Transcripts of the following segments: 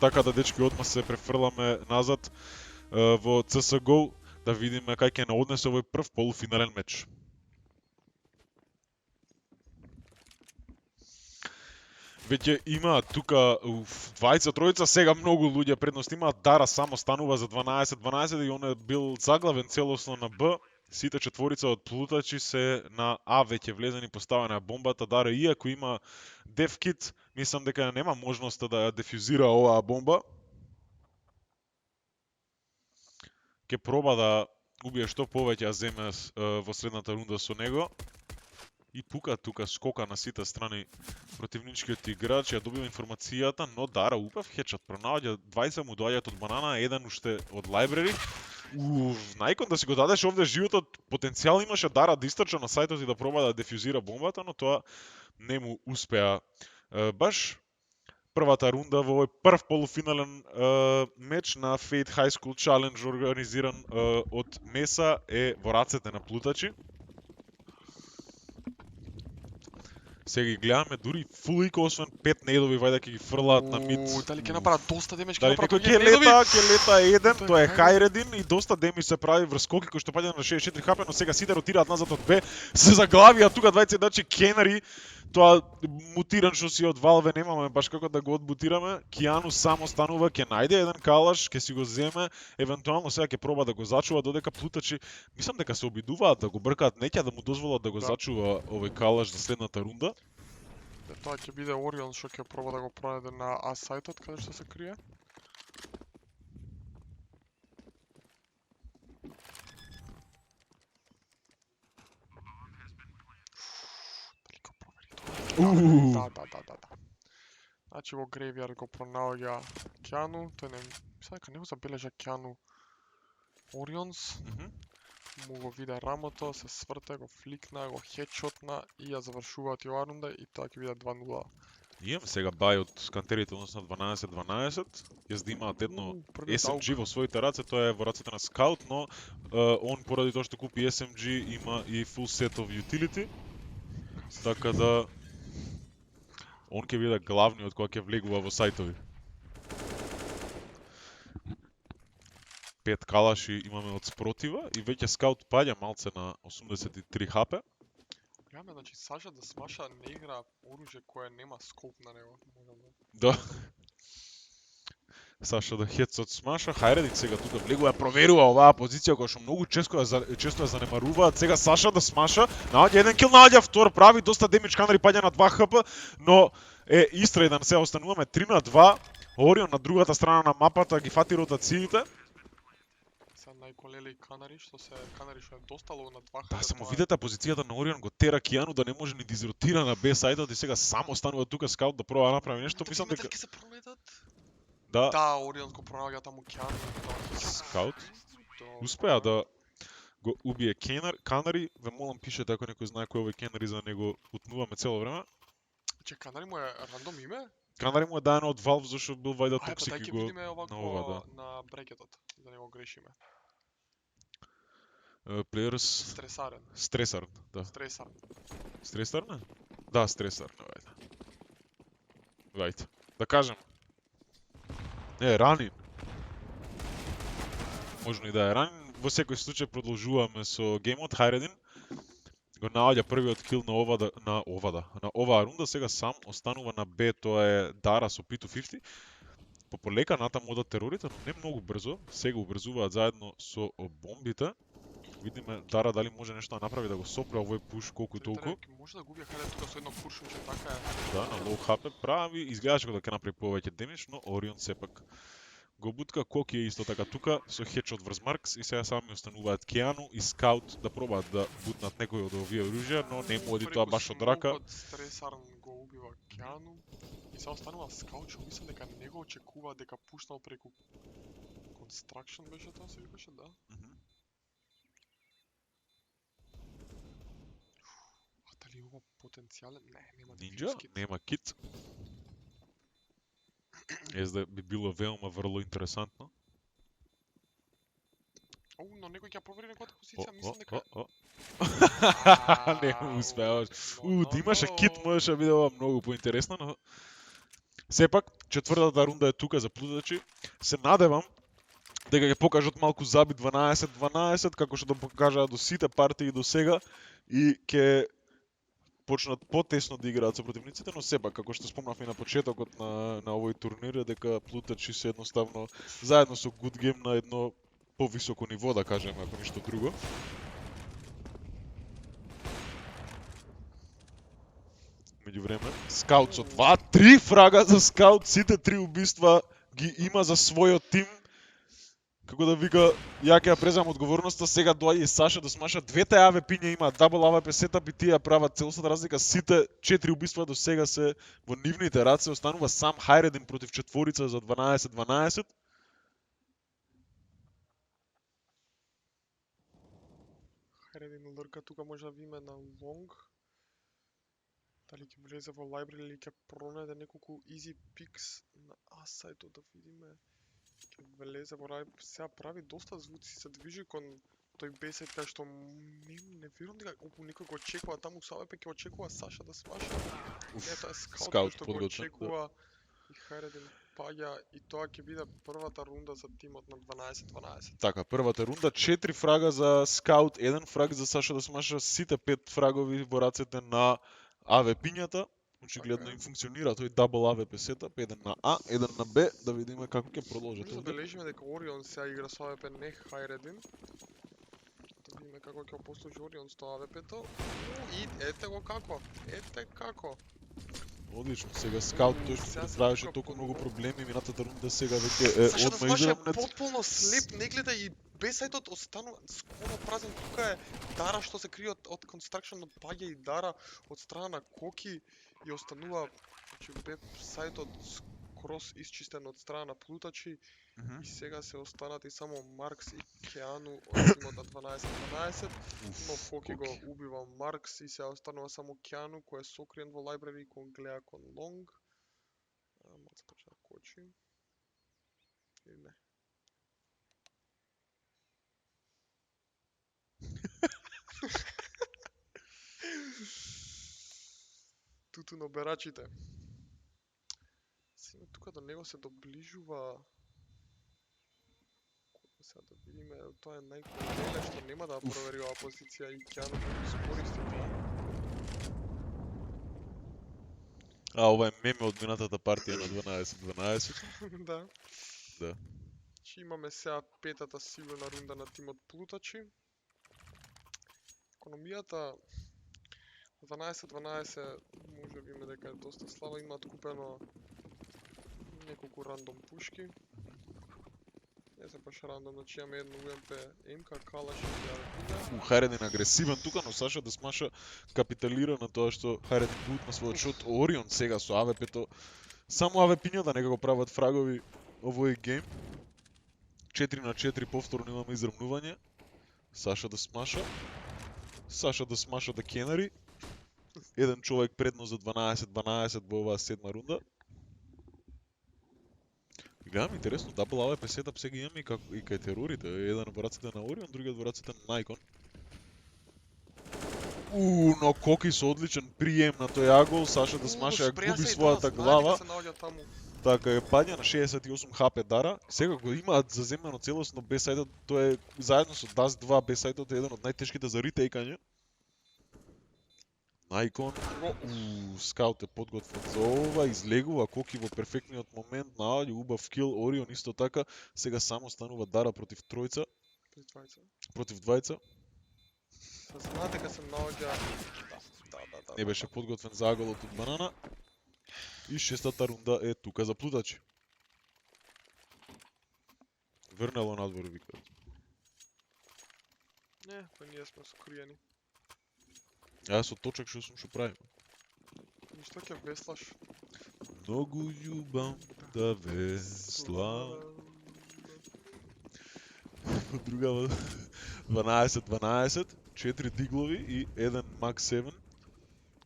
така да дечки одма се префрламе назад во CSGO да видиме кај ќе наоднесе овој прв полуфинален меч. Веќе има тука двајца, тројца, сега многу луѓе предност имаат. Дара само станува за 12-12 и он е бил заглавен целосно на Б. Сите четворица од плутачи се на А веќе влезени, поставена бомбата. Дара, иако има дефкит, мислам дека нема можност да ја дефузира оваа бомба. Ке проба да убие што повеќе, а земе во следната рунда со него. И пука тука скока на сите страни противничкиот играч, ја добива информацијата, но Дара упав хедшот, пронаоѓа 20 му доаѓаат од банана, еден уште од лайбрери. Најкон да си го дадеш овде животот, потенцијал имаше Дара да истрча на сајтот и да проба да дефузира бомбата, но тоа не му успеа. Баш првата рунда во овој прв полуфинален меч на Fate High School Challenge организиран од Меса е во рацете на плутачи. Сега ги гледаме, дури фул ико, освен 5 недови, вајде ќе ги фрлаат на мид. Дали ќе направат доста демидж, Дали некој ќе лета еден, тоа е Хайредин и доста демидж се прави врз скоки кој што паѓа на 64 хп, но сега сите ротираат назад од Б. Се заглавија тука двајца играчи Кенари, тоа мутиран што си од Valve немаме баш како да го одбутираме. Кијану само станува, ќе најде еден калаш, ќе си го земе, евентуално сега ќе проба да го зачува додека плутачи, мислам дека се обидуваат да го бркаат, неќе да му дозволат да го зачува овој калаш за следната рунда. Тоа ќе биде Орион што ќе проба да го пронајде на А сајтот каде што се крие. Да. Значи во Грейвјард го пронаоѓа Кијану, тој не мислам дека него забележа Кијану Орионс. Му го виде рамото, се сврте, го фликна, го хедшотна и ја завршуваат и оваа рунда и тоа ќе биде 2-0. Имам сега бај од скантерите, односно 12-12. Јас да имаат едно SMG во своите раце, тоа е во рацете на Скаут, но он поради тоа што купи SMG има и full set of utility. Така да он ќе биде главниот кој ќе влегува во сајтови. 5 калаши имаме од спротива и веќе Скаут паѓа малце на 83 хп. Гледаме, значи Саша да смаша не игра оружје кое нема скоп на него. Да. Саша да хедсот смаша, Хайредин сега тука влегува, проверува оваа позиција која што многу често ја занемаруваат. Сега Саша да смаша, наоѓа еден кил, наоѓа втор, прави доста демидж, Канари паѓа на 2 хп, но е истредан, сега остануваме 3-2. Орион на другата страна на мапата ги фати ротациите. Најколели Канари што е доста лоу на 2 хп. Да, само видете позицијата на Орион го тера Кијану да не може ни да изротира на Б сајтот и сега само останува тука Скаут да проба да направи нешто. Мислам дека ќе се пролетат. Да, Орион го пронаоѓа таму Кијану. Скаут успеа да го убие Канари. Ве молам пишете ако некој знае кој е овој Канари, за него утнуваме цело време. Че Канари му е рандом име? Канари му е дадено од Valve зашто бил вајда Ај, токсик и ќе го видиме овако да. на брекетот, за него грешиме. Players Стресарен. да. Стресарен. Да, Стресарен, вајде. Да кажем. Не, ранин. Можно и да е ранин. Во секој случај продолжуваме со геймот. Хайредин го наоѓа првиот кил на оваа рунда, сега сам останува на Б, тоа е Дара со P250. Полека натаму одат терорите, но не многу брзо. Сега убрзуваат заедно со бомбите. Видиме Дара дали може нешто да направи да го сопре овој пуш колку толку. Може да губи Хайредин тука со едно куршумче, така е. Да, на лоу хп прави, изгледаше дека ќе направи повеќе демидж, но Орион сепак го бутка. Коки е исто така тука со хедшот врз Маркс и сега сами остануваат Кијану и Скаут да пробаат да бутнат некој од овие оружја, но не му оди тоа баш од рака. Стресарн го убива Кијану и сега останува Скаут, што мислам дека не го очекува дека пуштал преку Construction беше тоа се викаше, да? Дали има потенцијален? Не, нема Нинџа, нема кит. Езда би било веома врло интересантно. Но некој ќе провери неговата позиција, мислам дека не успеаваш. Да имаше кит, можеше да биде ова многу поинтересно, но Сепак, четвртата рунда е тука за плутачи. Се надевам дека ќе покажат малку заби 12-12, како што да покажаа до сите партии до сега и ќе почнат потесно да играат со противниците, но сепак, како што спомнавме на почетокот на овој турнир, е дека плутачи се едноставно заедно со Good Game на едно повисоко ниво, да кажеме, ако ништо друго. Меѓувреме, Скаут со 2-3 фрага за Скаут, сите 3 убиства ги има за својот тим. Како да вика, ја ќе ја преземам одговорноста, сега доаѓа и Саша да смаша двете АВП-ња имаат дабл АВП сетап и тие прават целосната разлика. Сите 4 убиства до сега се во нивните раце, останува сам Хайредин против четворица за 12-12. Хайредин лрка тука може да видиме на лонг. Дали ќе влезе во library или ќе пронајде неколку easy picks на A сајтот да видиме. Ќе влезе во library, сега прави доста звуци, се движи кон тој бесет кај што не верувам дека некој го очекува таму со АВП, ќе очекува Саша да смаша. Не, тоа е скаут што го очекува и Хайредин паѓа и тоа ќе биде првата рунда за тимот на 12-12. Така, првата рунда 4 фрага за Скаут, 1 фраг за Саша да смаша, сите 5 фрагови во рацете на АВП-њата. Очигледно им функционира тој дабл АВП сетап, еден на А, еден на Б, да видиме како ќе продолжат. Може да забележиме дека Орион сега игра со АВП, не Хайредин. Да видиме како ќе послужи Орион со АВП-то. И ете го како, ете како. Одлично, сега Скаут тој што правеше толку многу проблеми, минатата рунда сега веќе е Саша да одма смаша израмнет. потполно слеп, не гледа и бесајтот останува скоро празен. Тука е Дара што се крие од Construction, но паѓа и Дара од страна на Коки и останува, значи веб-сајтот скрос исчистен од страна на плутачи. И сега се останати само Маркс и Кеану од тимот на 12-12, но Коки го убива Маркс и се останува само Кеану кој е сокриен во library кон гледа кон лонг. Маца почна да кочи. Или не? Туту на берачите. Сега тука до него се доближува. Сега да видиме, тоа е најголеме што нема да провери оваа позиција и Кеану ќе го искористи тоа. А, ова е меме од минатата партија на 12-12. Да. Да. Че имаме сега петата сигурна рунда на тимот плутачи. Економијата 12-12 може да видиме дека е доста слаба, имаат купено неколку рандом пушки. Не се баш рандом, значи имаме едно УМП МК, Калаш и АВП. Хайредин агресивен тука, но Саша да смаша капиталира на тоа што Хайредин бут на својот шот. Орион сега со АВП-то. Само АВП-њата нека го прават фрагови овој гейм. 4 на 4 повторно имаме израмнување. Саша да смаша. Саша да смаша да кенари. Еден човек предно за 12-12 во оваа седма рунда. Гледам интересно, дабл АВП сетап сега имаме и кај терорите. Еден во раците на Орион, другиот во раците на Найкон. Но Коки со одличен прием на тој агол, Саша да смаша, ја губи својата глава. Така е, паѓа на 68 хп Дара. Сега го имаат заземено целосно бесајдот, тоа е заедно со Dust 2 бесајдот е еден од најтешките за ретейкање. Найкон, Скаут е подготвен за ова, излегува Коки во перфектниот момент, наоѓа убав кил, Орион исто така, сега само станува Дара против тројца. Против двајца. Знаете дека се наоѓа... Не беше подготвен за аголот од Банана. И шестата рунда е тука за плутачи. Врнело надвор, викаат. Не, па ние сме скриени. Јас со точак што правим. Ништо ќе веслаш. Многу љубам да веслам. Другава 12-12, 4 диглови и 1 Мак 7.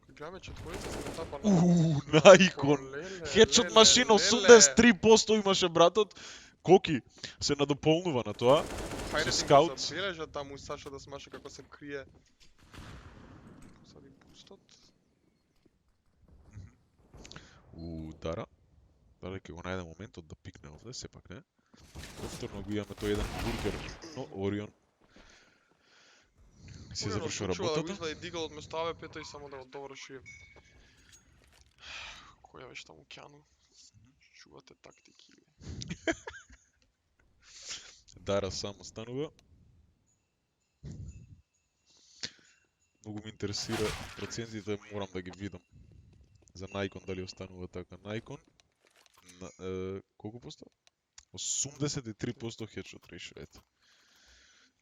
Гледаме четворица се тапа на Найкон. Хедшот машина 83% имаше братот. Коки се надополнува на тоа. Хајде со да Скаут. забележа таму Саша да смаша како се крие. Сади бустот. Дара. Дали ќе го најде моментот да пикне овде, сепак не. Повторно го имаме тој еден бургер, но Орион си завршил Да го работата. извади дигал од место АВП-то и само да го доврши. Која беше таму Кјану? Чувате тактики. Дара сам останува. Многу ме интересира процентите, морам да ги видам. За Најкон дали останува така. Најкон колку посто? 83% headshot ratio, ето.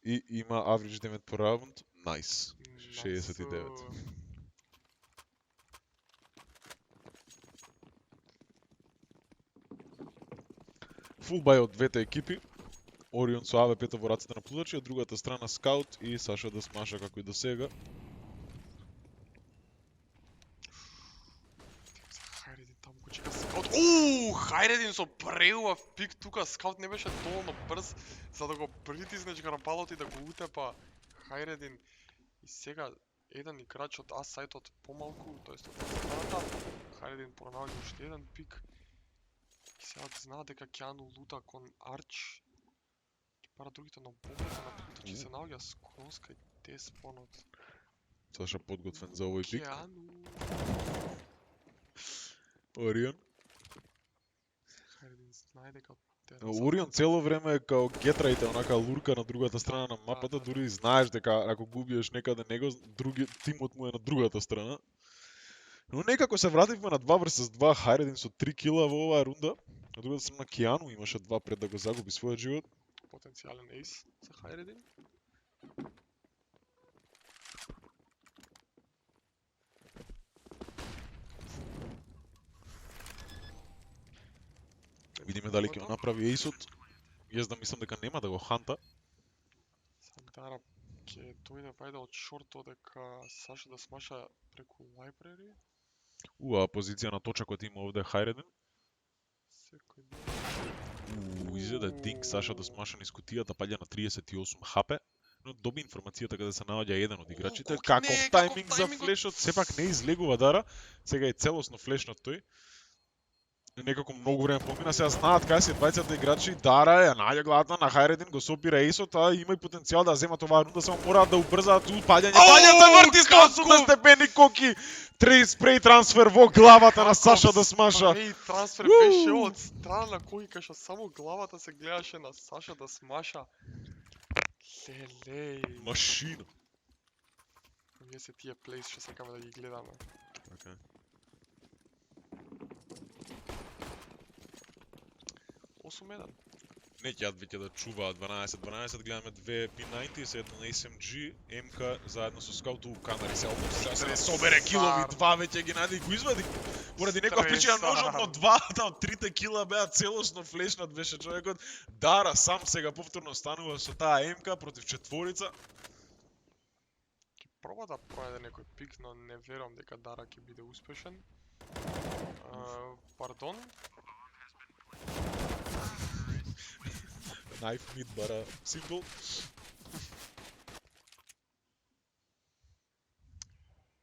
И има average damage per round, nice. 69. Full buy од двете екипи. Орион со АВП-то во раците на Плудачи, од другата страна Скаут и Саша да смаша како и до сега. Хајредин таму го чека Скаут. Хајредин со преубав пик тука. Скаут не беше доволно брз за да го притисне чгарапалот и да го утепа Хајредин. И сега еден играч од А-сајтот помалку, тоест од страната. Хајредин пронаоѓа уште еден пик. И сега знаат дека Кјану лута кон Арч. Ке пара другите на бомбата на Плутачи се наоѓа скроз кај Теспонот. Саша подготвен за овој пик. Кјану. Орион. Хајредин знае дека Орион цело време е као гетрајте, онака лурка на другата страна на мапата, дури знаеш дека ако го убиеш некаде него, тимот му е на другата страна. Но некако се вративме на 2 vs 2, Хајредин со 3 кила во оваа рунда. На другата страна Кијану имаше 2 пред да го загуби својот живот. Потенцијален ейс за Хајредин. Видиме дали ќе го направи ейсот. Јас да мислам дека нема да го ханта. Сандара ќе дојде вајде од шорто дека Саша да смаша преку лайбрари. Позиција на точакот има овде Хајредин. Секој ден. Изгледа Динк Саша да смаша низ кутијата, паѓа на 38 хп. Но доби информацијата каде се наоѓа еден од играчите. Каков тајминг за флешот, сепак не излегува Дара. Сега е целосно флешнат тој. Некако многу време помина, сега знаат кај се двајцата играчи. Дара ја наѓа главата на Хајредин, го сопира ейсот, а има и потенцијал да земат оваа рунда, само мораат да убрзаат паѓање, врти 180 степени коки. Спреј трансфер во главата на Саша да смаша. Спреј трансфер беше од страна кој кај што само главата се гледаше на Саша да смаша. Леле. Машина. Вие се тие плейс што сакаме да ги гледаме. Така. 8-1. Не ќе веќе да чуваат 12-12, гледаме две P90, се едно на SMG, МК заедно со Скаут камери се опфат, се собере килови, два веќе ги најде и го извади. Поради некоја причина ножот, но двата од трите кила беа целосно флешнат беше човекот. Дара сам сега повторно станува со таа МК против четворица. Ќе проба да пронајде некој пик, но не верувам дека Дара ќе биде успешен. Пардон. Knife mid бара симпл.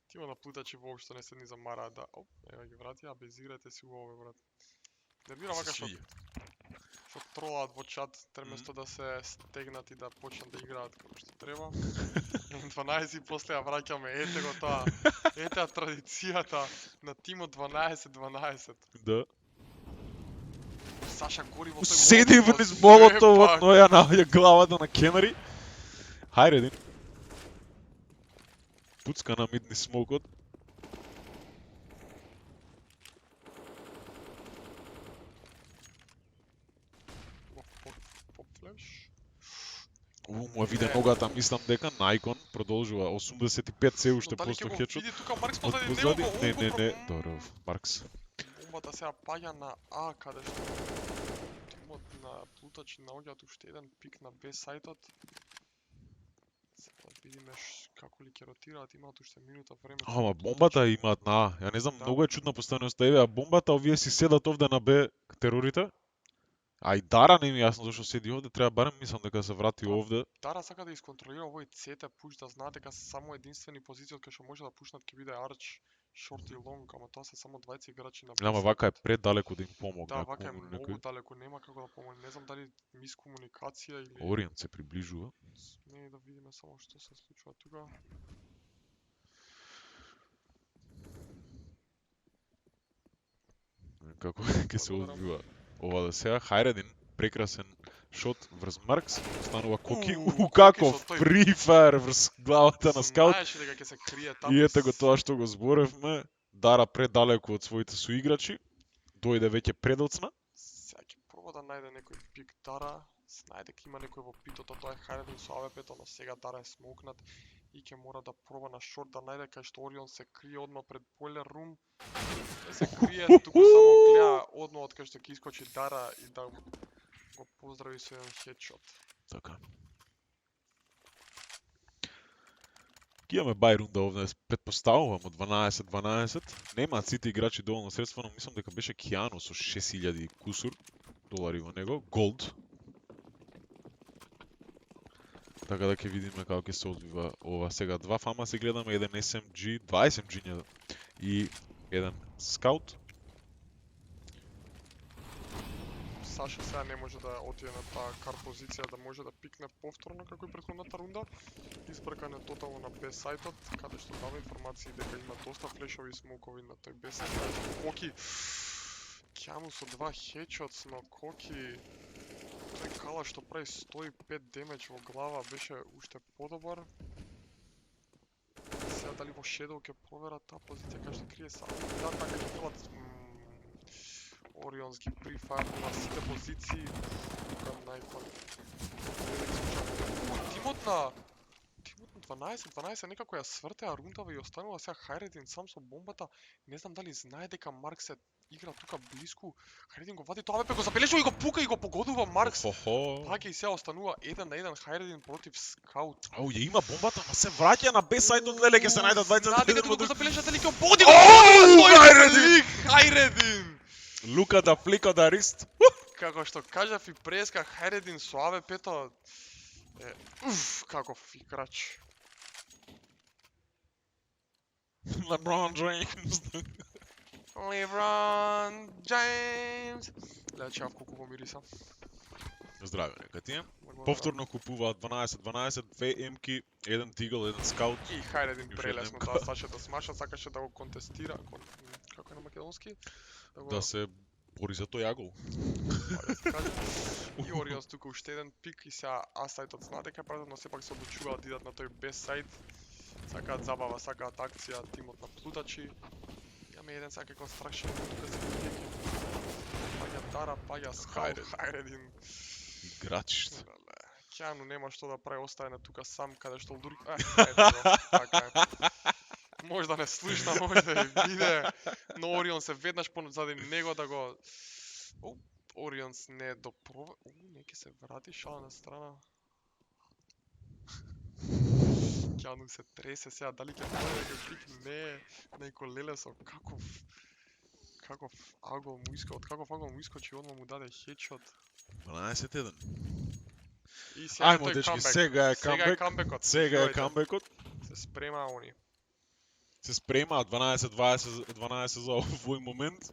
Тима на Плутачи воопшто не се ни замара да... Оп, ева ги вратија, без играте си го ове, брат. Нервира вака што тролаат во чат, треместо да се стегнат и да почнат да играат како што треба. 12 и после ја враќаме, ете го тоа. Ете традицијата на тимот 12-12. Да. Саша гори во тој седи вниз молотовот, но ја наоѓа главата на Кенери. Хајредин. Пуцка на мидни смокот. Поп-флеш. Му виде ногата, мислам дека Најкон продолжува 85 се уште просто хедшот. Тука Маркс позади Позади, него. не, добро, Маркс. Бомбата сега паѓа на А, каде што тимот на Плутачи наоѓаат уште еден пик на Б сајтот. Сега видиме како ли ќе ротираат, имаат уште минута време. Ама бомбата имаат на А. Ја не знам, многу е чудна постојаноста, еве, а бомбата овие си седат овде на Б терорите. А и Дара не ми јасно зашто седи овде, треба барем мислам дека се врати овде. Дара сака да исконтролира овој CT пуш, да знаат дека само единствени позицијот кај што може да пушнат ќе биде Арч Шорт и лонг, ама тоа се само двајца играчи на Ама бесайдот. вака е предалеку да им помогне. Да, ако вака е му многу некој- далеко, нема како да помогне. Не знам дали мискомуникација или... Ориент се приближува. Не, да видиме само што се случува тука. Како ќе се Благодарам. одвива ова да сега. Хајредин, прекрасен шот врз Маркс, станува Коки. Коки Каков со тој- Free Fire врз главата на скаут. Знаеше дека ќе се крие таму. И ете го тоа што го зборевме. Дара предалеку од своите соиграчи. Дојде веќе предоцна. Сега ќе проба да најде некој пик Дара. Знае дека има некој во питото, тоа е Хајредин со АВП-то, но сега Дара е смокнат и ќе мора да проба на шорт да најде кај што Орион се крие одма пред бойлер рум. Не се крие, туку само гледа одма од кај што ќе искочи Дара и да го поздрави со еден хедшот. Така. Ќе имаме бај рунда овде, предпоставувам од 12-12. Немаат сите играчи доволно средства, но мислам дека беше Киано со 6000 кусур долари во него, голд. Така да ќе видиме како ќе се одвива ова сега. Два фама се гледаме, еден SMG, два SMG-ња и еден скаут. Саша сега не може да отиде на таа кар позиција да може да пикне повторно како и претходната рунда. Избркан е тотално на Б сајтот, каде што дава информации дека има доста флешови и смокови на тој Б сајт. Коки Кјану со два хедшотс, но Коки тој кала што прави 105 демедж во глава беше уште подобар. Сега дали во Shadow ќе провера таа позиција кај што крие само. Да, така ќе филат Орионс ги прифармува на сите позиции. Тука најкон. Тимот на 12-12 некако ја свртеа рундава и останува сега Хајредин сам со бомбата. Не знам дали знае дека Маркс се игра тука блиску. Хајредин го вади тоа АВП, го забележува и го пука и го погодува Маркс. Паѓа и сега останува 1-1 Хајредин против скаут. Ау, ја има бомбата, ма се враќа на Б сајдот, леле, ќе се најдат двајца. Нади дека го забележа дали ќе ободи Хајредин! Хајредин! Лука да флика да рист. Како што кажав и преска Хајредин со АВП-то е каков играч. LeBron James. LeBron James. Леле, чав колку го мириса. Здраве, нека ти е. Повторно купуваат 12-12, две емки, еден тигл, еден скаут. И Хајредин Уште прелесно еднемка. тоа сача да смаша, сакаше да го контестира, како е на македонски? Да се бори за тој агол. И Орионс тука уште еден пик и сега А сајтот знае дека пратат, но сепак се одлучуваат да идат на тој Б сајт. Сакаат забава, сакаат акција, тимот на плутачи. Имаме еден сака констракшн, тука се види паѓа Дара, паѓа скаут, Хајредин. Играчиште. Кјану нема што да прави, остае на тука сам каде што Лдури... ето го, така е. Може да не слушна, може да ја виде, но Орион се веднаш позади него да го... Орионс не допрове... не ќе се врати шала на страна. Кјану се тресе сега, дали ќе може да ќе пик, не, некој леле со каков агол му иска, од каков агол му искочи, одма му даде хедшот. 12-1. И сега Ајмо, тој дечки, камбек. сега е Сега е камбек. камбекот. Сега е Дојде. камбекот. Се спрема они. Се спремаат 12-12 за овој момент.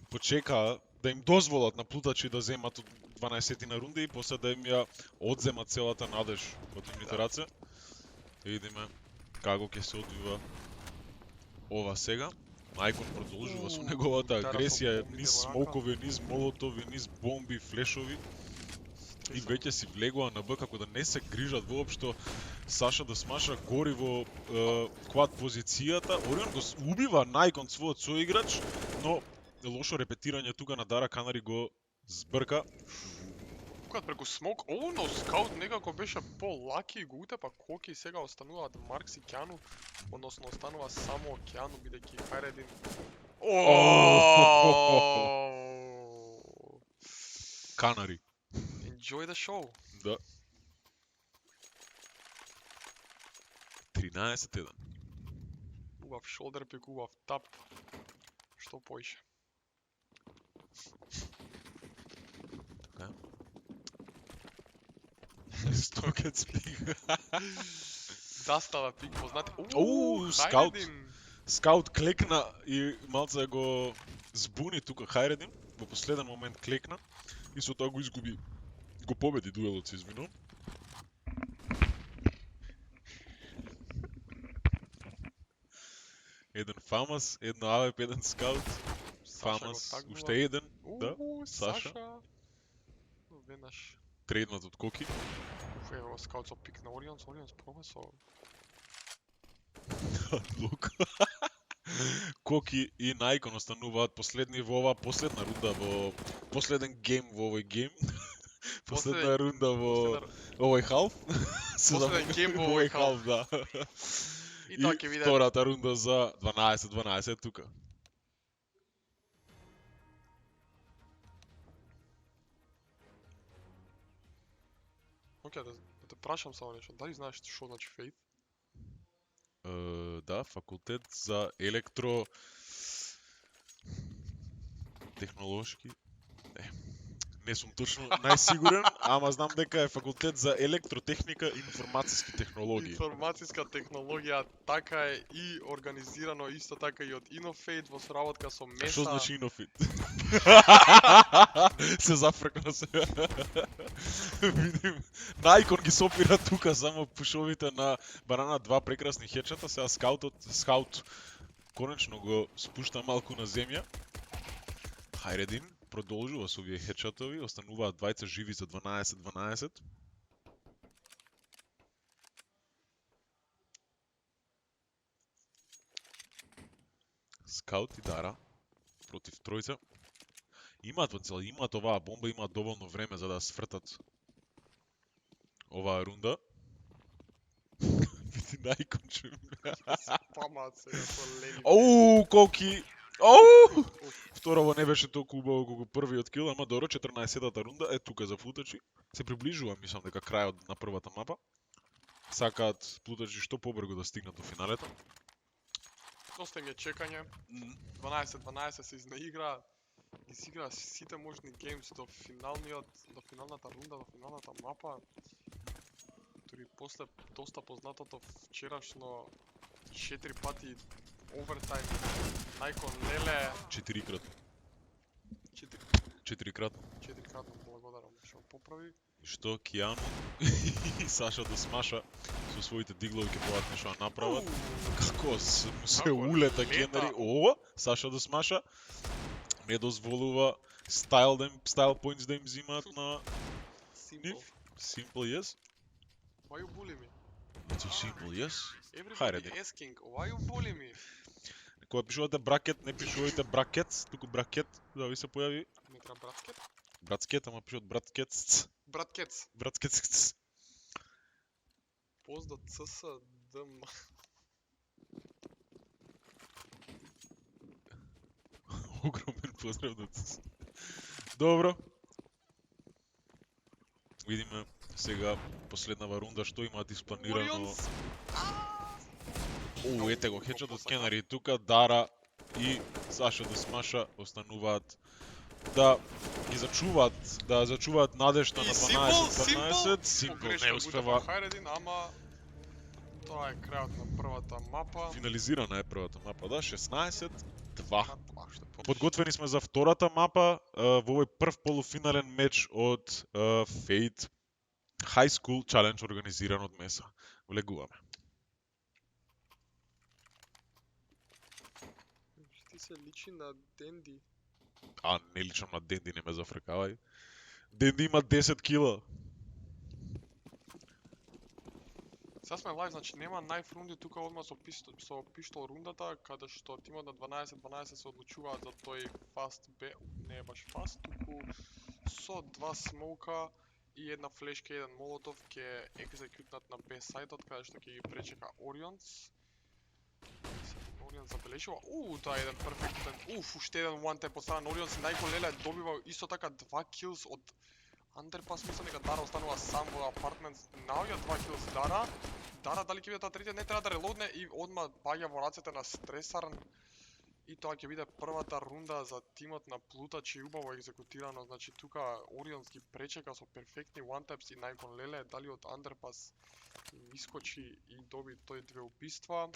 Почекаа да им дозволат на плутачи да земат 12 на рунда и после да им ја одземат целата надеж од нивните раце. Да видиме како ќе се одвива ова сега. Најкон продолжува со неговата Дара со агресија, бомбите низ вака. смокови, низ молотови, низ бомби, флешови. И веќе си влегува на Б како да не се грижат воопшто Саша да смаша гори во квад позицијата. Орион го убива најкон својот соиграч, но лошо репетирање тука на Дара Канари го збрка. Кога преку смок, но скаут некако беше по-лаки и го утепа Коки, сега остануваат Маркс и Кјану, односно останува само Кјану бидејќи Хајредин. Канари. Enjoy the show. Да. 13-1. Убав шолдер пик, убав тап. Што поише? Така. Стокет спик. Застава пик познати. Скаут. Хајредин. Скаут клекна и малце го збуни тука Хайредин, во последен момент клекна и со тоа го изгуби, го победи дуелот, се извинувам. Еден Фамас, едно АВП, еден Скаут. Саша го Фамас, тагнува. уште еден, да, Саша. Саша. Веднаш. Трейднат од Коки. Ево скаут со пик на Орионс. Орионс проба со... Лук. Коки и Наикон остануваат последни во оваа последна рунда во последен гейм во овој гейм. Последна рунда во овој халф. Последен гейм во овој халф, да. И тоа ќе биде... втората рунда за 12-12 тука. Океј, да те прашам само нешто. Дали знаеш што значи фейт? Да, факултет за електро технолошки. Не сум точно најсигурен, ама знам дека е факултет за електротехника и информациски технологии. Информациска технологија, така е и организирано исто така и од Inofate во соработка со Меса. Што значи Inofate? Се зафркна се. Видим, Наикон ги сопира тука само пушовите на Банана, два прекрасни хечата, сега скаут конечно го спушта малку на земја. Хайредин продолжува со овие хечатови, остануваат двајца живи за 12-12. Скаут и Дара против тројца. Имаат потенцијал, имаат оваа бомба, имаат доволно време за да свртат оваа рунда. Види најконче. Памат сега со лени. Оу, Коки! Оу! Второво не беше толку убаво колку првиот кил, ама добро, 14-та рунда е тука за Плутачи. Се приближува, мислам дека крајот на првата мапа. Сакаат Плутачи што побрзо да стигнат до финалето. Доста им е чекање. 12-12 се изнаигра. Ги сигра сите можни геймс до финалната рунда, до финалната мапа. Дури после доста познатото вчерашно 4 пати овертайм. Најкон Леле 4 крат. 4 крат. 4 кратно благодарам што поправи. Што Кијану и Саша да смаша со своите диглови ќе побат нешто да направат. Како се улета Кенери. О, Саша да смаша. Не дозволува стайл поинтс да им зимаат на нив. Simple, yes. Why you bully me? It's simple, yes. Everybody Хайде. asking, why you bully me? Кога пишувате бракет, не пишувајте бракет, туку бракет, да ви се појави. Не треба братскет? Братскет, ама пишуват браткет. Браткец. Браткет. Пост до ЦС ДМ. Огромен поздрав да се. Добро. Видиме сега последнава рунда што имаат испланирано. Орионс. Ете го хечат од Кенари тука, Дара и Саша да смаша остануваат да ги зачуваат надежта на 12-12. Симпл не успева. Хайредин, ама тоа е крајот на првата мапа. Финализирана е првата мапа, да, 16-2. Што Подготвени сме за втората мапа во овој прв полуфинален меч од Fate High School Challenge организиран од Меса. Влегуваме. Ти се личи на Денди. А, не личам на Денди, не ме зафркавај. Денди има 10 кила. Сега сме лайв, значи нема најф рунди тука одма со пиштол рундата, каде што тимот на 12-12 се одлучуваат за тој фаст Б, не е баш фаст, туку со два смоука и една флешка и еден молотов ќе екзекютнат на Б сајдот, каде што ќе ги пречека Орионс. Орионс забележува, тоа е еден перфектен, уште еден one tap од страна на Орионс и Најкон Леле добива исто така 2 килс од Андерпас, мислам дека Дара останува сам во апартмент, наоѓа 2 килс Дара. Дара дали ќе биде таа третија, не треба да релодне и одма паѓа во рацете на Стресар. И тоа ќе биде првата рунда за тимот на Плутачи, убаво екзекутирано, значи тука Орионс ги пречека со перфектни one taps и Најкон Леле, дали од Андерпас искочи и доби тој две убиства.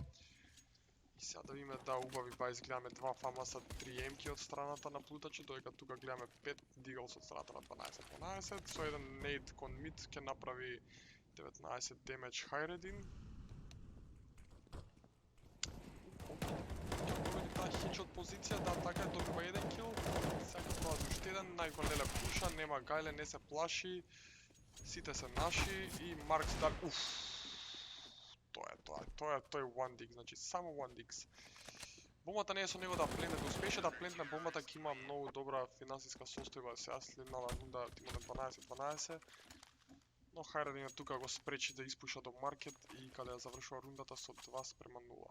И сега да видиме, да, убави бајс, гледаме 2 фамаса, 3 емки од страната на плутачи, додека тука гледаме 5 дигалс од страната на 12-12, со еден нейт кон мид ќе направи 19 демедж Хайредин. Ќе победи таа хич од позиција, да, така добива еден кил. Сега тоа уште еден, најкон леле пуша, нема гајле, не се плаши. Сите се наши и Маркс да... Уф! Тој one dig, значи само one digs. Бомбата не е со него да плене, да успеше да плене бомбата, ќе има многу добра финансиска состојба сега следнава рунда, имаме 12-12. Но Хайредин тука го спречи да испуша до маркет и каде ја завршува рундата со 2:0.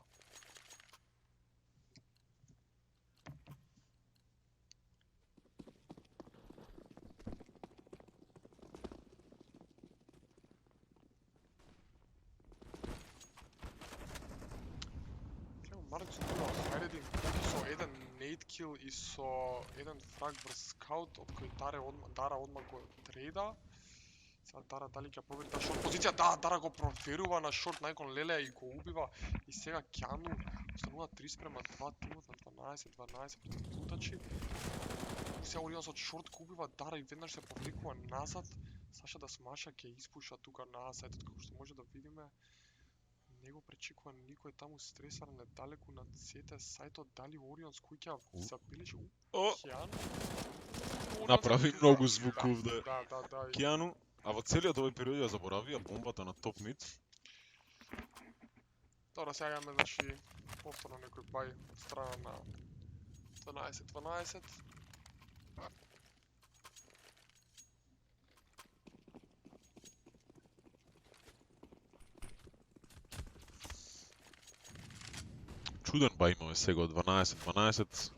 Маркс убива Хайредин со еден нейт кил и со еден фраг врз скаут, од кој Дара одма го трейда. Сега Дара дали ќе победи таа шорт позиција? Да, Дара го проверува на шорт најкон леле и го убива. И сега Кјану останува 3:2 тимот на 12-12 против плутачи. Сега Орионс од шорт го убива Дара и веднаш се повлекува назад. Саша да смаша ќе испуша тука на сајтот, како што може да видиме. Не го пречекува никој таму, стресар недалеку на сете сајтот, дали Орионс кој ќе забележи? Кјану Направи многу звук овде. Да. Кјану, а во целиот овој период ја заборавија бомбата на топ мид. Добро, сега имаме, значи, повторно некој бај од страна на 12-12. Чуден бај имаме сега од 12-12.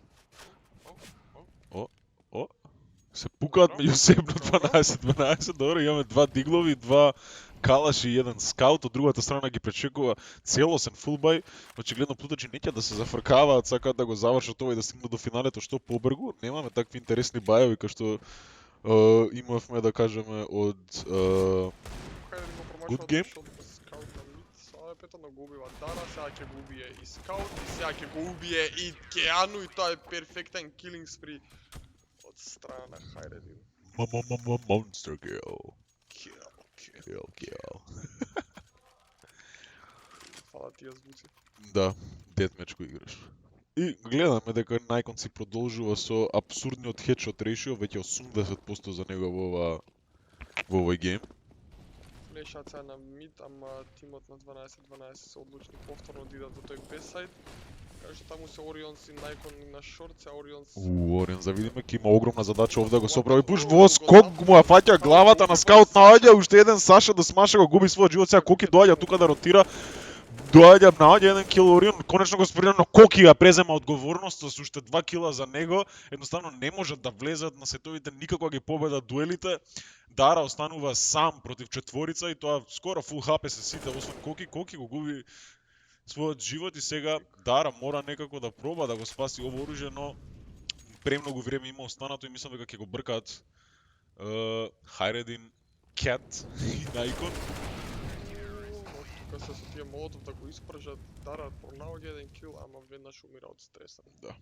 Се пукаат меѓу себе 12-12, добро, имаме два диглови, два калаши и еден скаут, од другата страна ги пречекува целосен фулбај. Очигледно плутачи неќе да се зафркаваат, сакаат да го завршат ова и да стигнат до финалето што побргу. Немаме такви интересни бајови кај што имавме, да кажеме, од Good Game. Петано го убива Дара, сега ќе го убие и скаут, и сега ќе го убие и Кеану, и тоа е перфектен килинг спри од страна на Хайредин. Monster kill. Kill. Фала тие звуци. Да, детмеч кој играш. И гледаме дека најкон си продолжува со абсурдниот хедшот решио, веќе 80% за него во овој гейм. Флешат сега на мид, ама тимот на 12-12 се одлучни повторно да идат до тој бесайд. Кај што таму се Орионс и најкон на шорт, се Орионс... Орионс, да видиме, ки има огромна задача овде го соправи пуш, во скок му ја фаќа главата на скаут, наоѓа уште еден Саша да смаша, го губи својот живот, сега Коки доаѓа тука да ротира. Наоѓа еден кил Орион, конечно го спреден, но Коки ја презема одговорноста со уште 2 кила за него, едноставно не можат да влезат на сетовите, никако ги победат дуелите. Дара останува сам против четворица и тоа скоро фул хапе се сите, освен Коки. Коки го губи својот живот и сега Дара мора некако да проба да го спаси ово оружје, но премногу време има останато и мислам дека ќе го бркаат Хайредин, Кет и Најкон. Тука се со тие молотов да го испржат, Дара пронаоѓа еден кил, ама веднаш умира од стреса. Да.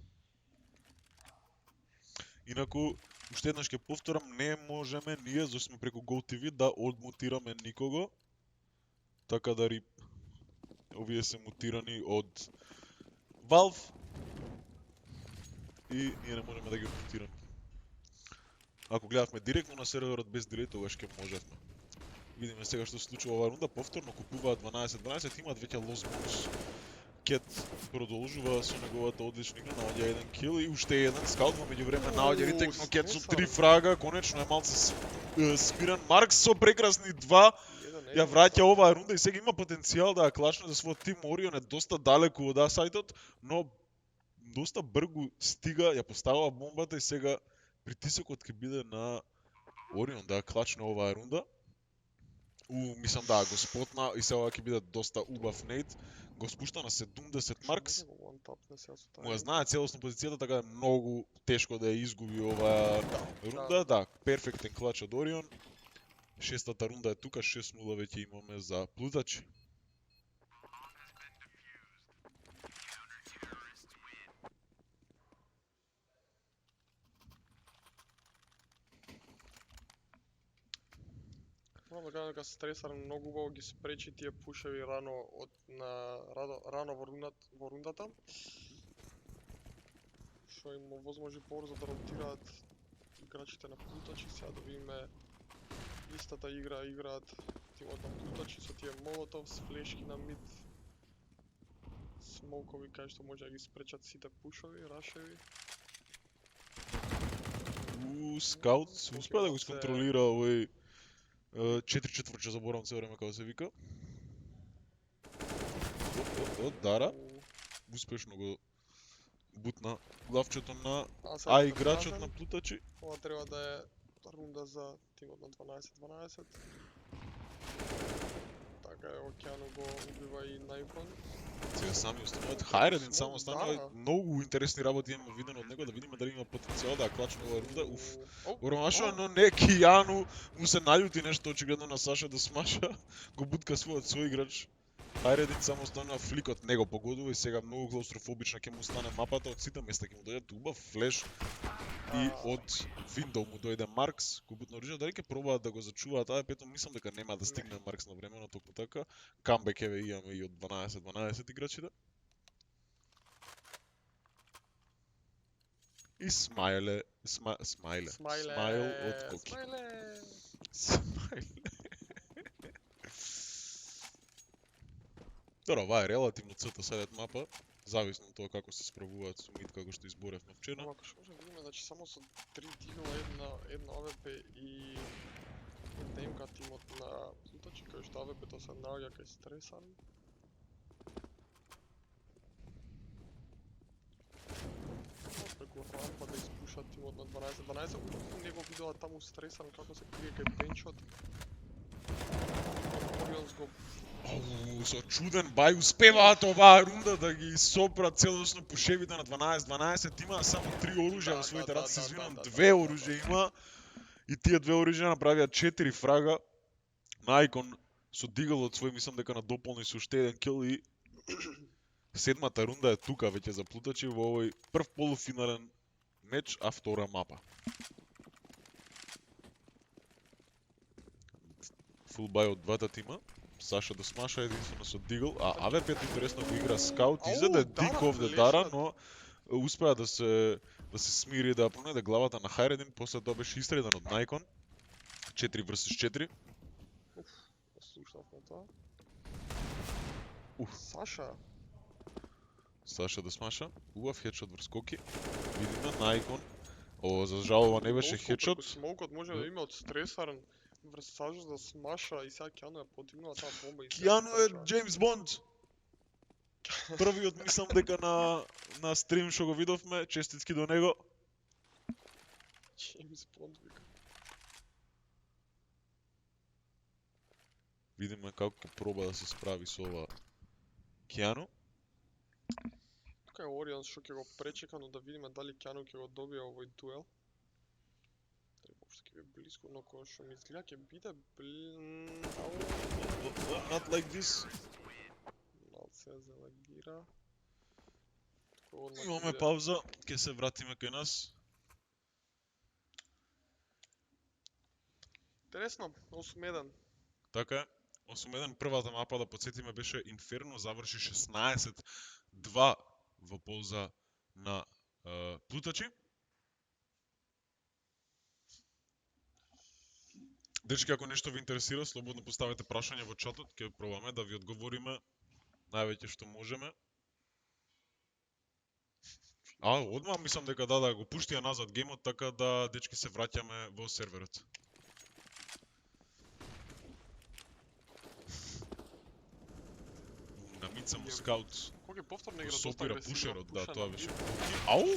Инаку, уште еднаш ќе повторам, не можеме ние, зашто сме преку GoTV, да одмутираме никого. Така да рип. Овие се мутирани од Valve. И ние не можеме да ги одмутираме. Ако гледавме директно на серверот без дилей, тогаш ќе можевме. Видиме сега што се случува оваа рунда, повторно купуваат 12-12, имаат веќе лос бонус. Кет продолжува со неговата одлична игра, наоѓа еден кил и уште еден скаут, во меѓувреме наоѓа ретейк, но Кет со 3 фрага, конечно е малце спиран. Маркс со прекрасни 2, ја враќа оваа рунда и сега има потенцијал да ја клачне за својот тим. Орион е доста далеку од сајтот, но доста бргу стига, ја поставува бомбата и сега притисокот ќе биде на Орион да ја клачне оваа рунда. Мислам да го спотна и сега ќе биде доста убав нейт. Го спушта на 70 Маркс. Му ја знае целосно позицијата, така е многу тешко да ја изгуби оваа рунда. Да, перфектен клач од Орион. Шестата рунда е тука, 6-0 веќе имаме за плутачи. Морам да кажам дека стресар многу убаво ги спречи тие пушеви рано рано во рундата. Што им овозможи побрзо да ротираат играчите на плутачи. Сега да видиме истата игра играат тимот на плутачи со тие молотов, с флешки на мид, смокови кај што може да ги спречат сите пушови, рашеви. Скаут успеа да го сконтролира овој 4/4, заборам се време како се вика. Дара. Успешно го бутна главчето на играчот на плутачи. Ова треба да е рунда за тимот на 12-12. Така е, Океану го убива и Найкон. Сега сами остануваат. Хайреден само останува. Многу интересни работи имаме видено од него, да видиме дали има потенцијал да ја клачне оваа рунда. Уромашува, но не Кијану му се наљути нешто очигледно на Саша да смаша. Го бутка својот соиграч. Хайреден само останува, фликот него погодува и сега многу клаустрофобична ќе му стане мапата, од сите места ќе му дојде убав флеш и од Виндоу му дојде Маркс, го бутна оружје, дали ќе пробаат да го зачуваат, пето мислам дека нема да стигне Маркс на време, но токму така. Камбек еве имаме и од 12-12 играчите. И Смайл од Коки. Смайл. Добро, ова е релативно црта сајдет мапа, зависно од тоа како се справуваат со мид, како што изборевме вчера. Ако што може да видиме, значи само со 3 дигла, една АВП и ДМК тимот на плутачи, кај што АВП-то се наоѓа кај Стресан. Преку рампа да испушат тимот на 12-12, не го видела таму Стресан како се крие кај бенчот. Орионс го Со чуден бај успеваат оваа рунда да ги сопрат целосно пушевите на 12-12, има само 3 оружја во своите раце, се извинувам, 2 оружја има и тие 2 оружја направија 4 фрага. Найкон со дигал од свој, мислам дека на дополни со уште еден кил и седмата рунда е тука веќе за плутачи во овој прв полуфинален меч, а втора мапа. Фул бај од двата тима. Саша да смаша единствено со дигл, а АВП-то интересно го игра скаут, изеде дик овде Дара, но успеа да се смири, да пронеде главата на Хайредин, после тоа беше истреден од Найкон. 4 vs 4. Слушнав на тоа. Саша да смаша, убав хедшот врз Коки. Видиме Найкон. За жал ова не беше хедшот. Смокот може да има од Стресарн. Врз Саша да смаша и сега Кијану ја потигнува таа бомба и Кијану е Джеймс Бонд. Првиот мислам дека на стрим што го видовме, честитки до него. Джеймс Бонд вика. Видиме како ќе проба да се справи со ова Кијану. Тука е Орионс што ќе го пречека, но да видиме дали Кијану ќе го добие овој дуел. Што ќе биде близко, но кој што ми изгледа ќе биде Not like this. Not се залагира. Имаме пауза, ќе се вратиме кај нас. Интересно, 8-1. Така е. 8-1, првата мапа да подсетиме беше Инферно, заврши 16-2 во полза на плутачи. Дечки, ако нешто ви интересира, слободно поставете прашање во чатот, ќе пробаме да ви одговориме највеќе што можеме. Одма мислам дека да го пуштија назад геймот, така да дечки се враќаме во серверот. На мица му скаут. Кој повторно игра сопира пушерот, да, тоа беше.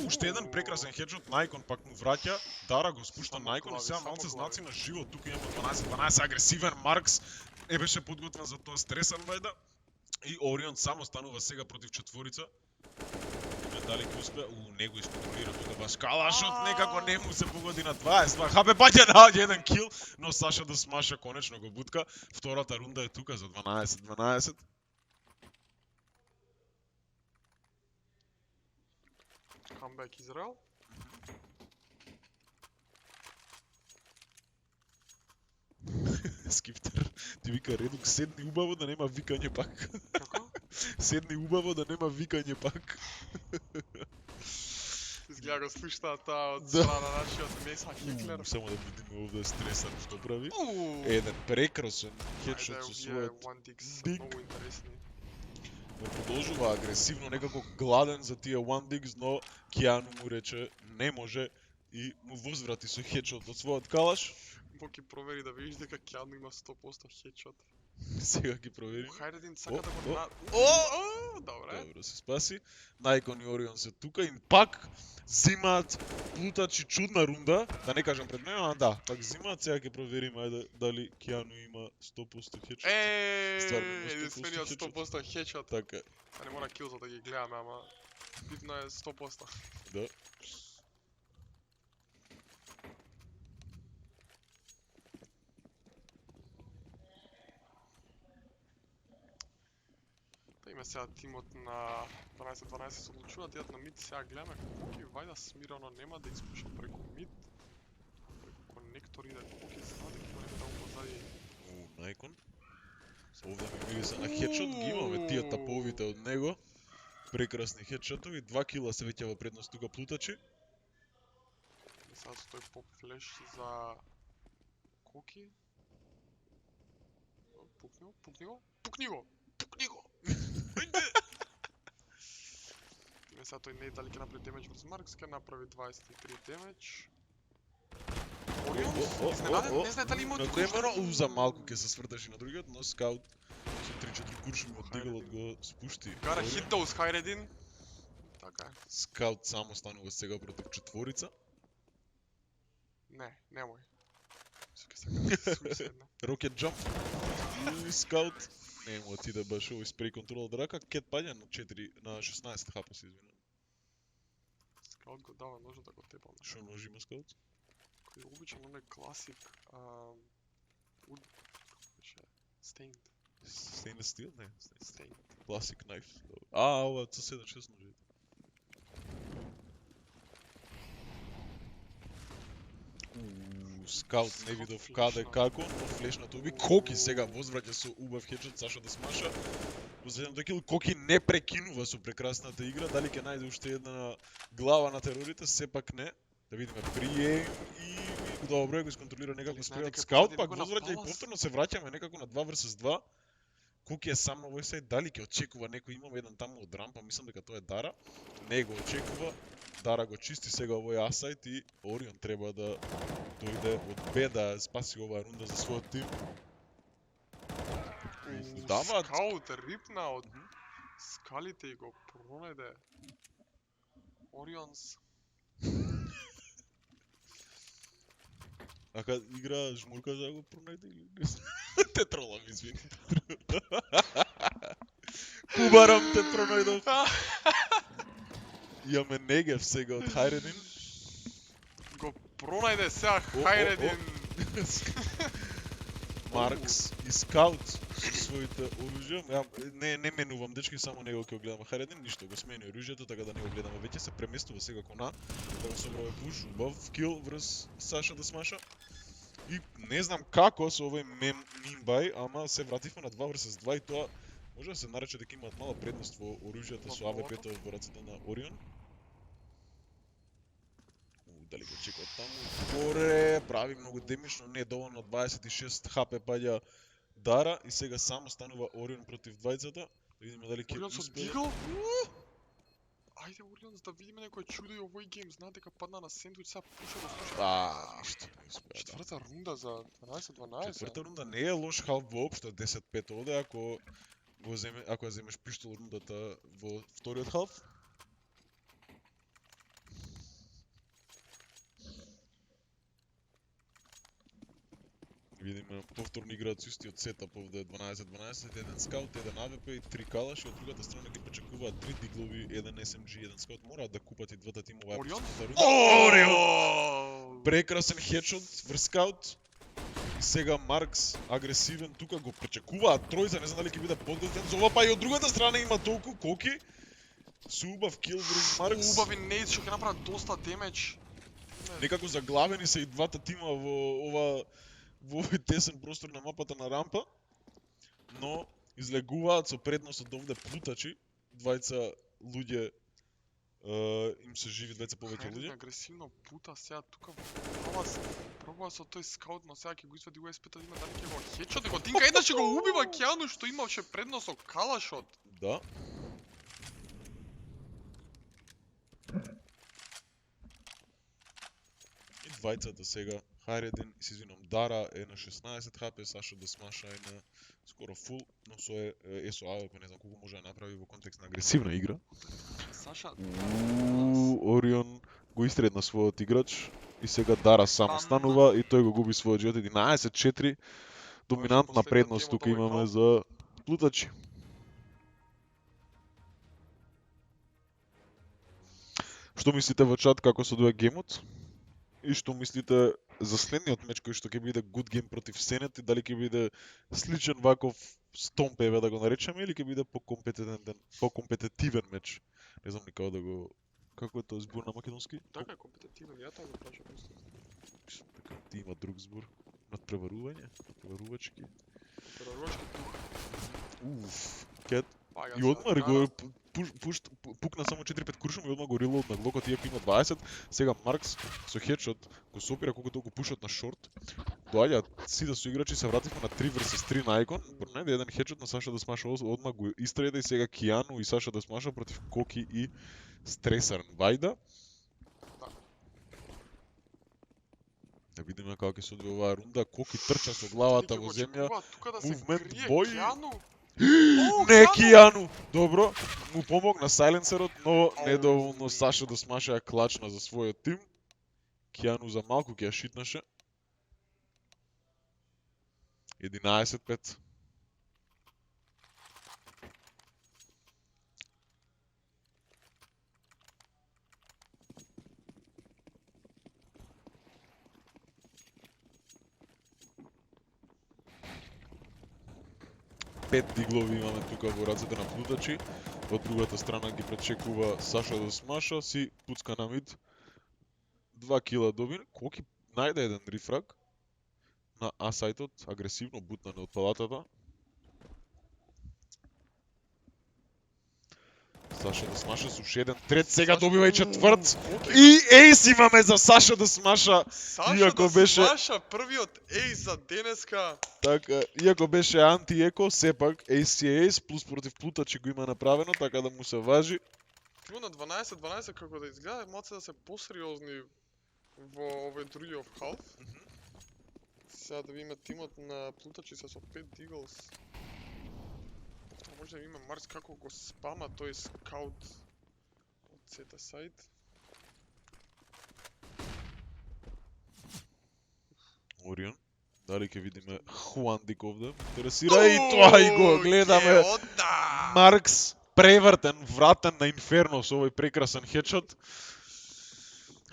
Уште еден прекрасен хеджот, Найкон пак му враќа, Дара го спушта Найкон и сега малце знаци на живот, тука имаме 12-12, агресивен Маркс, не беше подготвен за тоа, стресан вајда, и Орион само станува сега против четворица. Дали ќе успее? Не го исконтролира тука баш калашот, некако не му се погоди на 22. Хапе паѓа наоѓа еден кил, но Саша да смаша конечно го бутка. Втората рунда е тука за 12-12. Comeback Израел. Скифтер ти вика Редук, седни убаво да нема викање пак. Како? Седни убаво да нема викање пак. Изгледа го слушна таа од Да. страна на нашиот Меса Хеклер. Само да видиме овде стресар што прави. Уу. Еден прекрасен Ајде, хедшот со овие својот One Digs дик. многу интересни. но продолжува агресивно, некако гладен за тие One Digs, но Киану му рече не може и му возврати со хедшот од својот калаш. Боки провери да видиш дека Кјану има 100% хедшот. Сега ги провериме. Хайредин сака О, да о, го на... о! Добре. Добро се спаси. Најкон и Орион се тука и пак зимаат плутачи чудна рунда, да не кажам пред мене, а да, пак зимаат, сега ќе провериме ајде дали Киану има 100% хедшот. Стварно има 100% единствениот хедшот. 100% хедшот. Така, А не мора килзот да ги гледаме, ама битно е 100%. да. Та има сега тимот на 12-12 се одлучува да идат на мид, сега гледаме Коки вајда смирено нема да испуша преку мид. Преку конектор иде Коки, знае дека има некој таму позади. Најкон. Овде ми мириса на хедшот, ги имаме тие таповите од него. Прекрасни хедшотови, 2 кила се веќе во предност тука плутачи. И сега со тој поп флеш за Коки. Пукни го, пукни го, пукни го, пукни го! Ајде! Име сега тој не дали ќе направи демедж врз Маркс, ќе направи 23 демедж. Орион, изненаден, не знае дали има на од демено, за малку ќе се свртеше на другиот, но скаут со 3-4 куршуми од дигалот го спушти. Гара Орион. хит доус Хайредин. Така е. Скаут само станува сега против четворица. Не, немој. Суке сака, суиседна. Rocket Jump. И скаут не му отиде баш овој спреј контрол од рака, кет паѓа на 16 хапа се извинувам. Скаут го дава ножот да го тепам. Што ножи има скаут? Кој обичен оној класик wood, како беше? Stained. Stainless steel? Не, Stained. classic knife. А, ова со 7-6 ножи. Скаут не видов каде како, но флешнато уби. Коки сега возвраќа со убав хедшот, Саша да смаша. Во следното кил Коки не прекинува со прекрасната игра, дали ќе најде уште една глава на терорите, сепак не. Да видиме прием и добро го исконтролира некако Дали знае спреот дека скаут, позади пак него на возвраќа и Палас? повторно се враќаме некако на 2 vs 2. Коки е сам на овој сајд, дали ќе очекува некој, имаме еден таму од рампа, мислам дека тоа е Дара. Не го очекува. Дара го чисти сега овој асайт и Орион треба да дојде од Б да спаси оваа рунда за својот тим. Даваат Скаут рипна од скалите и го пронајде. Орионс. Ака игра жмурка за да го пронајде или не знам. Те тролам, извини. Кубарам те пронајдов. Имаме Негев сега од Хайредин. Го пронајде сега о. Хайредин. Маркс и Скаут со своите оружја. Не менувам дечки, само него ќе го гледаме. Хайредин ништо го смени оружјето, така да не го гледаме. Веќе се преместува сега кона да го собрава пуш, убав кил врз Саша да смаша. И не знам како со овој мимбај, ама се вративме на 2 vs 2 и тоа може да се нарече дека имаат мала предност во оружјата со АВП-то во рацете на Орион. Дали го чекаат таму горе, прави многу демидж, но не доволно, 26 хп паѓа Дара и сега само станува Орион против двајцата. Да видиме дали ќе Орион со успее. дигл? Ајде Орионс да видиме некој чудо и овој гейм, знаат дека падна на сендвич, сега пуша го слуша. Ништо не успеа. Да. Четврта рунда за 12-12. Четврта рунда не е лош халф воопшто, 10-5 овде ако ја земеш пиштол рундата во вториот халф. Видиме повторно играат со истиот сетап овде 12-12, еден скаут, еден АВП и 3 калаши, од другата страна ги почекуваат 3 диглови, еден SMG, еден скаут. Мораат да купат и двата тимови Орион? Орион! Прекрасен хедшот врз скаут. И сега Маркс агресивен, тука го пречекуваат тројца, не знам дали ќе биде подготвен за ова, па и од другата страна има толку Коки. Со убав кил врз Маркс. Убави нейт што ќе направат доста демедж. Некако заглавени се и двата тима во ова во овој тесен простор на мапата на рампа, но излегуваат со предност од овде плутачи, двајца луѓе им се живи, двајца повеќе Хайде луѓе. агресивно пута сега тука пробува со тој скаут, но сега ќе го извади USP-то да има дали ќе го хечот, него Динка еднаш ќе го убива Киану што имаше предност со калашот. Да. И двајцата сега, Хайредин, се извинам, Дара е на 16 хп, Саша да смаша е на скоро фул, но со ЕСО АВП не знам колку може да направи во контекст на агресивна игра. Саша Орион го истредна својот играч и сега Дара само станува и тој го губи својот живот 11-4. Доминантна предност тука имаме за плутачи. Што мислите во чат како се одвива геймот? И што мислите за следниот меч кој што ќе биде good game против Сенет и дали ќе биде сличен ваков стомп еве да го наречеме или ќе биде покомпетитивен меч? Не знам никако да го како е тоа збор на македонски? така е компетитивен, ја тоа го кажа просто. Така ти има друг збор. Надпреварување, преварувачки. Прерочки дух. Кет. Пага И одма го пукна само 4-5 куршум и одма го релоуд на глокот иако има 20. Сега Маркс со хедшот го сопира колку толку пушат на шорт. Доаѓаат сите соиграчи, се вративме на 3 versus 3 на Icon. Најде еден хедшот на Саша да смаша одма го истреда и сега Киану и Саша да смаша против Коки и Стресарн Вајда. Да видиме како ќе се одвива оваа рунда. Коки трча со главата во земја. Мувмент, бој. Не Киану. Добро, му помогна сайленсерот, но недоволно Саша да смаша клачна за својот тим. Киану за малку ќе ја шитнаше. 11-5. Пет диглови имаме тука во рацете на плутачи. Од другата страна ги пречекува Саша да смаша, си пуцка на мид. 2 кила добил. Коки најде еден рифраг на А-сајтот, агресивно бутнане од палатата. Саша да смаша со уште еден трет, сега добива и четврт. И ейс имаме за Саша да смаша. Саша Иако да беше- смаша првиот ейс за денеска. Така, иако беше анти-еко, сепак ейс си ейс, плюс против плутачи го има направено, така да му се важи. Тимот на 12-12 како да изгледа, малце да се посериозни во овој другиот халф. Сега да видиме тимот на плутачи се со 5 диглс. Може да видиме Марс како го спама тој скаут од сета сайт. Орион, дали ќе видиме Хуандик овде? Интересира и тоа и го гледаме. Маркс превртен, вратен на инферно со овој прекрасен хедшот.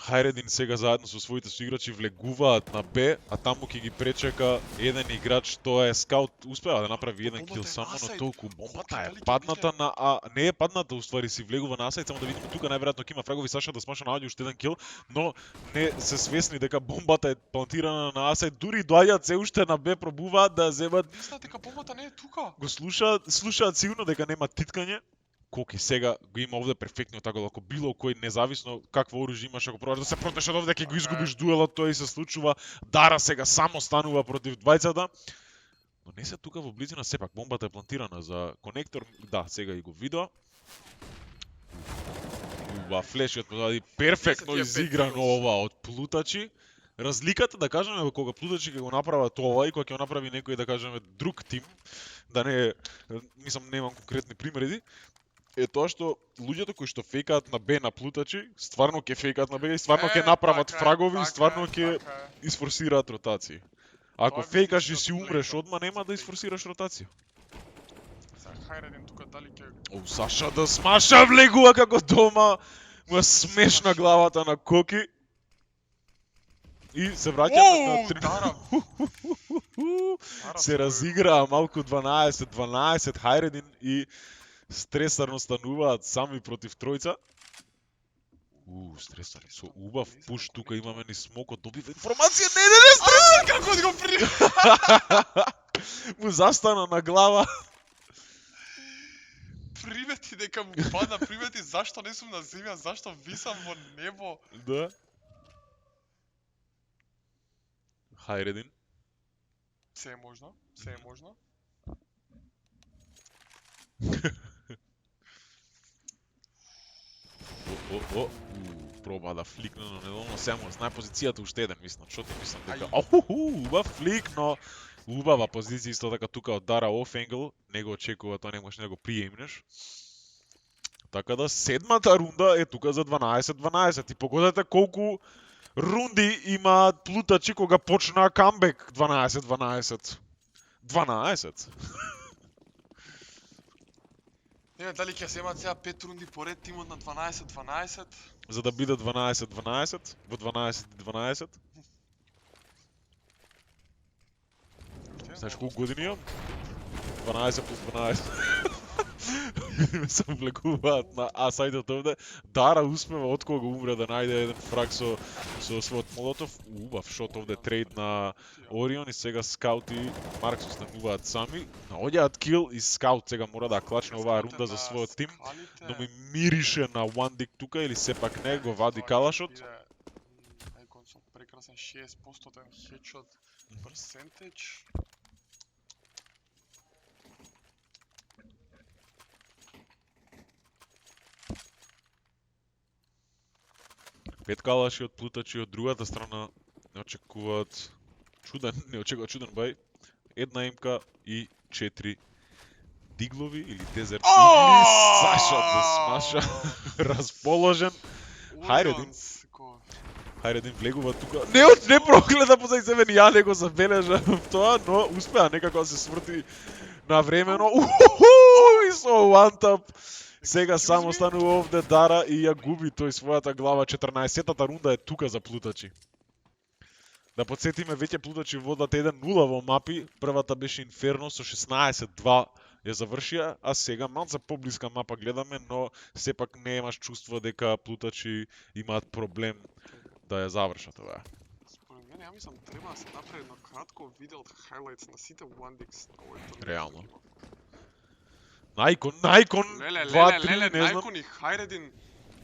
Хайредин сега заедно со своите соиграчи влегуваат на Б, а таму ќе ги пречека еден играч, тоа е скаут, успеа да направи еден кил само на толку. Бомбата е падната на А, не е падната уствари, си влегува на А-сајд, само да видиме тука најверојатно ќе има фрагови Саша да смаша наоѓа уште еден кил, но не се свесни дека бомбата е плантирана на А-сајд, дури доаѓаат се уште на Б, пробуваат да земат. Не знаат дека бомбата не е тука. Го слушаат сигурно дека нема титкање. Коки сега го има овде перфектниот агол, ако било кој независно какво оружје имаш, ако пробаш да се протеш од овде, ќе го изгубиш дуелот, тоа и се случува. Дара сега само станува против двајцата. Но не се тука во близина, сепак бомбата е плантирана за конектор. Да, сега и го видоа. Флешот позади перфектно изиграно ова од плутачи. Разликата, да кажеме, кога плутачи ќе го направат ова и кога ќе го направи некој, да кажеме, друг тим, да не, мислам, немам конкретни примери, е тоа што луѓето кои што фейкаат на Б на плутачи, стварно ќе фейкаат на Б и стварно ќе направат фрагови и стварно ќе isforsираат ротации. Ако фейкаш и си умреш одма, нема да isforsираш ротација. Хайредин тука дали ќе... Саша да смаша влегува како дома, му е смешна главата на Коки. И се враќаме на 3. Се разиграа малку 12-12, Хайредин и Стресарно стануваат сами против тројца. Стресар. Со убав Влезе пуш како тука нето. имаме ни смокот, добива информација. Не, А, како да го при... му застана на глава. Примети дека му пада, примети зашто не сум на земја, зашто висам во небо. Да. Хайредин. Се е можно, се е можно. Проба да фликне, но недолно само знае позицијата уште еден, мислам. Што ти мислам дека? Ај. Убав флик, но убава позиција исто така тука од Дара оф англ, не го очекува, тоа не можеш да го приемнеш. Така да седмата рунда е тука за 12-12 и погодете колку рунди имаат плутачи кога почнаа камбек 12-12. 12. Не знам дали ќе се имаат сега 5 рунди поред тимот на 12-12. За да биде 12-12, во 12-12. Знаеш колку години имам? 12 плюс 12. Видиме се влекуваат на А-сајдот овде. Дара успева од кога умре да најде еден фраг со својот молотов. Убав шот овде трейд на Орион и сега скаут и Маркс остануваат сами. Наоѓаат кил и скаут сега мора да клачне оваа рунда за својот тим. Но ми мирише на one dick тука или сепак не, го вади калашот. Айкон со прекрасен 60% хедшот персентеж. Пет калаши од плутачи од другата страна не очекуваат чуден бај. Една имка и 4 диглови или дезерт игли. Саша да смаша расположен. Хайредин. Хайредин влегува тука. Не прогледа позади себе, ни ја не го забележав тоа, но успеа некако да се сврти навремено. И со one tap. Сега само станува овде Дара и ја губи тој својата глава. 14-тата рунда е тука за плутачи. Да подсетиме, веќе плутачи водат 1-0 во мапи. Првата беше Инферно со 16-2 ја завршија, а сега малце поблиска мапа гледаме, но сепак не имаш чувство дека плутачи имаат проблем да ја завршат ова. Според мене, ја мислам, треба да се направи едно кратко видео од хайлайтс на сите one dicks на овој турнир. Реално. Најкон, 2-3, не знам. Најкон и Хайредин.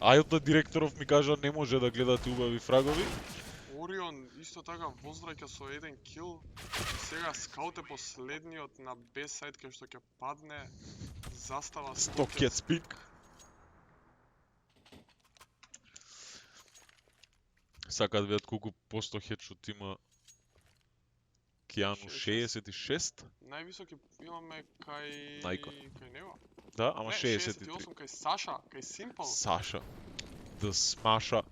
Ајот директоров ми кажа не може да гледате убави фрагови. Орион исто така возвраќа со еден кил. Сега скаут е последниот на Б сайд кај што ќе падне. Застава Стокет спик. Сакаат да видат колку посто хедшот има Киану 66. Највисоки имаме кај Најкон. Кај него. Да, ама Не, 63. 68 кај Саша, кај Simple. Саша. Да смаша.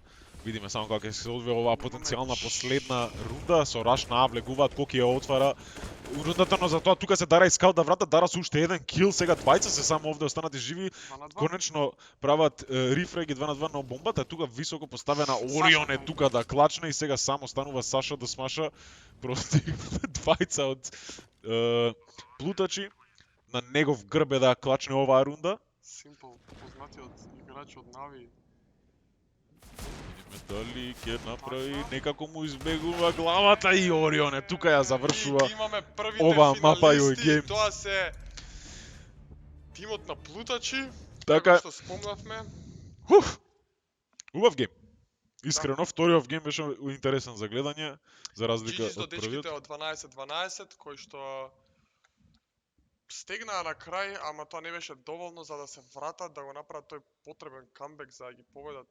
Видиме само како ќе се одвие оваа потенцијална последна рунда. Со раш на А влегуваат, Коки ја отвара. Рундата, но за тоа тука се Дара и скаут да врата. Дара со уште еден кил, сега двајца се само овде останати живи. 2-2. Конечно прават рифреги 2-2, но бомбата е тука високо поставена. Орион е тука да клачне и сега само станува Саша да смаша против двајца од плутачи. На негов грб е да клачне оваа рунда. Simple, познатиот играч од Нави. Видиме дали ќе направи, некако му избегува главата и Орион е тука ја завршува. И имаме првите оваа мапа и овој финалисти, гейм. тоа се тимот на плутачи, Така, како што спомнавме. убав гейм. Искрено, вториот гейм беше интересен за гледање, за разлика GG's до од првиот. дечките од 12-12, кои што стегнаа на крај, ама тоа не беше доволно за да се вратат, да го направат тој потребен камбек за да ги победат